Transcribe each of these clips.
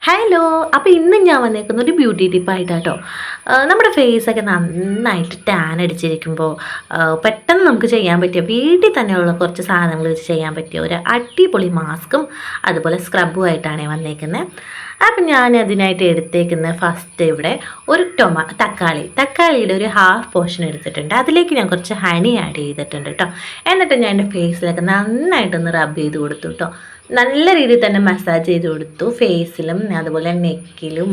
Hello. അപ്പോൾ ഇന്ന് ഞാൻ വന്നേക്കുന്ന ഒരു ബ്യൂട്ടി ടിപ്പായിട്ടാട്ടോ. നമ്മുടെ ഫേസൊക്കെ നന്നായിട്ട് ടാൻ അടിച്ചിരിക്കുമ്പോൾ പെട്ടെന്ന് നമുക്ക് ചെയ്യാൻ പറ്റിയ വീട്ടിൽ തന്നെയുള്ള കുറച്ച് സാധനങ്ങൾ വെച്ച് ചെയ്യാൻ പറ്റിയ ഒരു അടിപൊളി മാസ്കും അതുപോലെ സ്ക്രബുമായിട്ടാണ് വന്നേക്കുന്നത്. അപ്പം ഞാൻ അതിനായിട്ട് എടുത്തേക്കുന്ന ഫസ്റ്റ് ഇവിടെ ഒരു തക്കാളിയുടെ ഒരു ഹാഫ് പോർഷൻ എടുത്തിട്ടുണ്ട്. അതിലേക്ക് ഞാൻ കുറച്ച് ഹണി ആഡ് ചെയ്തിട്ടുണ്ട് കേട്ടോ. എന്നിട്ട് ഞാൻ എൻ്റെ ഫേസിലൊക്കെ നന്നായിട്ടൊന്ന് റബ്ബ് ചെയ്ത് കൊടുത്തു കേട്ടോ. നല്ല രീതിയിൽ തന്നെ മസാജ് ചെയ്ത് കൊടുത്തു, ഫേസിലും അതുപോലെ നെക്കിലും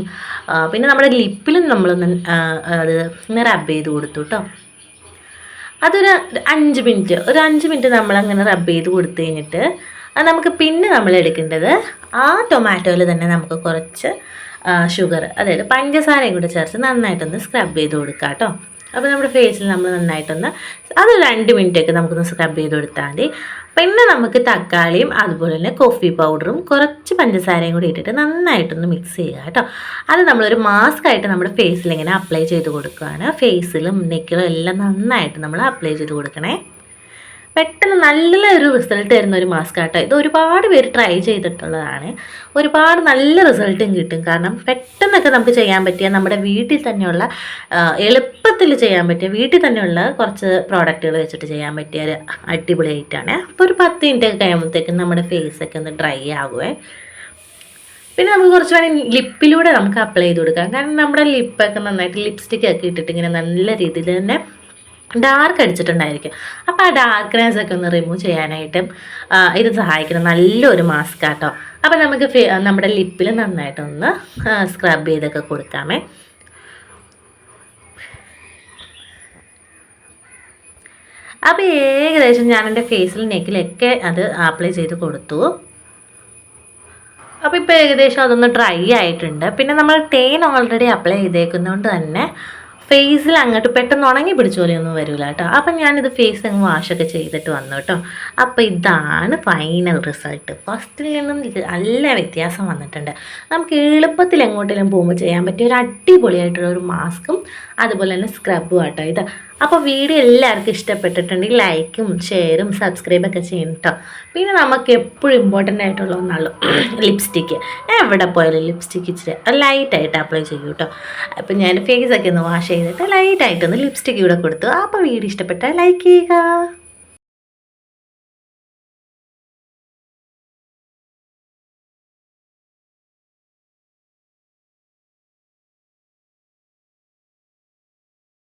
പിന്നെ നമ്മുടെ ലിപ്പിലും നമ്മളൊന്ന് അത് റബ്ബ് ചെയ്ത് കൊടുത്തു കേട്ടോ. അതൊരു 5 മിനിറ്റ് നമ്മളങ്ങനെ റബ്ബ് ചെയ്ത് കൊടുത്തു കഴിഞ്ഞിട്ട് നമുക്ക് പിന്നെ നമ്മൾ എടുക്കേണ്ടത് ആ ടൊമാറ്റോയിൽ തന്നെ നമുക്ക് കുറച്ച് ഷുഗർ, അതായത് പഞ്ചസാരയും കൂടെ ചേർത്ത് നന്നായിട്ടൊന്ന് സ്ക്രബ് ചെയ്ത് കൊടുക്കുക കേട്ടോ. അപ്പോൾ നമ്മുടെ ഫേസിൽ നമ്മൾ നന്നായിട്ടൊന്ന് അത് 2 മിനിറ്റൊക്കെ നമുക്കൊന്ന് സ്ക്രബ് ചെയ്ത് കൊടുത്താൽ മതി. പിന്നെ നമുക്ക് തക്കാളിയും അതുപോലെ തന്നെ കോഫി പൗഡറും കുറച്ച് പഞ്ചസാരയും കൂടി ഇട്ടിട്ട് നന്നായിട്ടൊന്ന് മിക്സ് ചെയ്യുക കേട്ടോ. അത് നമ്മളൊരു മാസ്ക് ആയിട്ട് നമ്മുടെ ഫേസിൽ ഇങ്ങനെ അപ്ലൈ ചെയ്ത് കൊടുക്കുകയാണ്. ഫേസിലും നെക്കിലും എല്ലാം നന്നായിട്ട് നമ്മൾ അപ്ലൈ ചെയ്ത് കൊടുക്കണേ. പെട്ടെന്ന് നല്ലൊരു റിസൾട്ട് തരുന്ന ഒരു മാസ്ക് ആട്ടോ. ഇത് ഒരുപാട് പേര് ട്രൈ ചെയ്തിട്ടുള്ളതാണ്. ഒരുപാട് നല്ല റിസൾട്ടും കിട്ടും. കാരണം പെട്ടെന്നൊക്കെ നമുക്ക് ചെയ്യാൻ പറ്റിയ നമ്മുടെ വീട്ടിൽ തന്നെയുള്ള എളുപ്പത്തിൽ ചെയ്യാൻ പറ്റിയ വീട്ടിൽ തന്നെയുള്ള കുറച്ച് പ്രോഡക്റ്റുകൾ വെച്ചിട്ട് ചെയ്യാൻ പറ്റിയ ഒരു അടിപൊളി ഐറ്റാണ്. അപ്പോൾ ഒരു 10 മിനിറ്റ് ഒക്കെ കഴിയുമ്പോഴത്തേക്കും നമ്മുടെ ഫേസൊക്കെ ഒന്ന് ഡ്രൈ ആകുമേ. പിന്നെ നമുക്ക് കുറച്ച് വേണമെങ്കിൽ ലിപ്പിലൂടെ നമുക്ക് അപ്ലൈ ചെയ്ത് കൊടുക്കാം. കാരണം നമ്മുടെ ലിപ്പൊക്കെ നന്നായിട്ട് ലിപ്സ്റ്റിക്കൊക്കെ ഇട്ടിട്ട് ഇങ്ങനെ നല്ല രീതിയിൽ തന്നെ ഡാർക്ക് അടിച്ചിട്ടുണ്ടായിരിക്കും. അപ്പോൾ ആ ഡാർക്ക്നെസ് ഒക്കെ ഒന്ന് റിമൂവ് ചെയ്യാനായിട്ടും ഇത് സഹായിക്കുന്ന നല്ലൊരു മാസ്ക് ആട്ടോ. അപ്പോൾ നമുക്ക് നമ്മുടെ ലിപ്പിൽ നന്നായിട്ടൊന്ന് സ്ക്രബ് ചെയ്തൊക്കെ കൊടുക്കാമേ. അപ്പോൾ ഏകദേശം ഞാൻ എൻ്റെ ഫേസിൽ നെക്കിലൊക്കെ അത് അപ്ലൈ ചെയ്ത് കൊടുത്തു. അപ്പോൾ ഇപ്പോൾ ഏകദേശം അതൊന്ന് ഡ്രൈ ആയിട്ടുണ്ട്. പിന്നെ നമ്മൾ തേൻ ഓൾറെഡി അപ്ലൈ ചെയ്തേക്കുന്നതുകൊണ്ട് തന്നെ ഫേസിൽ അങ്ങോട്ട് പെട്ടെന്ന് ഉണങ്ങി പിടിച്ച പോലെയൊന്നും വരില്ല കേട്ടോ. അപ്പം ഞാനിത് ഫേസ് അങ്ങ് വാഷൊക്കെ ചെയ്തിട്ട് വന്നു കേട്ടോ. അപ്പോൾ ഇതാണ് ഫൈനൽ റിസൾട്ട്. ഫസ്റ്റിൽ നിന്നും നല്ല വ്യത്യാസം വന്നിട്ടുണ്ട്. നമുക്ക് എളുപ്പത്തിൽ എങ്ങോട്ടെങ്കിലും പോകുമ്പോൾ ചെയ്യാൻ പറ്റിയ ഒരു അടിപൊളിയായിട്ടുള്ള ഒരു മാസ്കും അതുപോലെ തന്നെ സ്ക്രബും ആട്ടോ ഇത്. അപ്പോൾ വീഡിയോ എല്ലാവർക്കും ഇഷ്ടപ്പെട്ടിട്ടുണ്ടെങ്കിൽ ലൈക്കും ഷെയറും സബ്സ്ക്രൈബൊക്കെ ചെയ്യണം കേട്ടോ. പിന്നെ നമുക്ക് എപ്പോഴും ഇമ്പോർട്ടൻ്റ് ആയിട്ടുള്ള ഒന്നാണല്ലോ ലിപ്സ്റ്റിക്ക്. എവിടെ പോയാലും ലിപ്സ്റ്റിക്ക് ഇച്ചിരി ലൈറ്റായിട്ട് അപ്ലൈ ചെയ്യും കേട്ടോ. അപ്പോൾ ഞാൻ ഫേസൊക്കെ ഒന്ന് വാഷ് ചെയ്തിട്ട് ലൈറ്റായിട്ടൊന്ന് ലിപ്സ്റ്റിക്ക് കൂടെ കൊടുത്തു. അപ്പോൾ വീഡിയോ ഇഷ്ടപ്പെട്ടാൽ ലൈക്ക് ചെയ്യുക.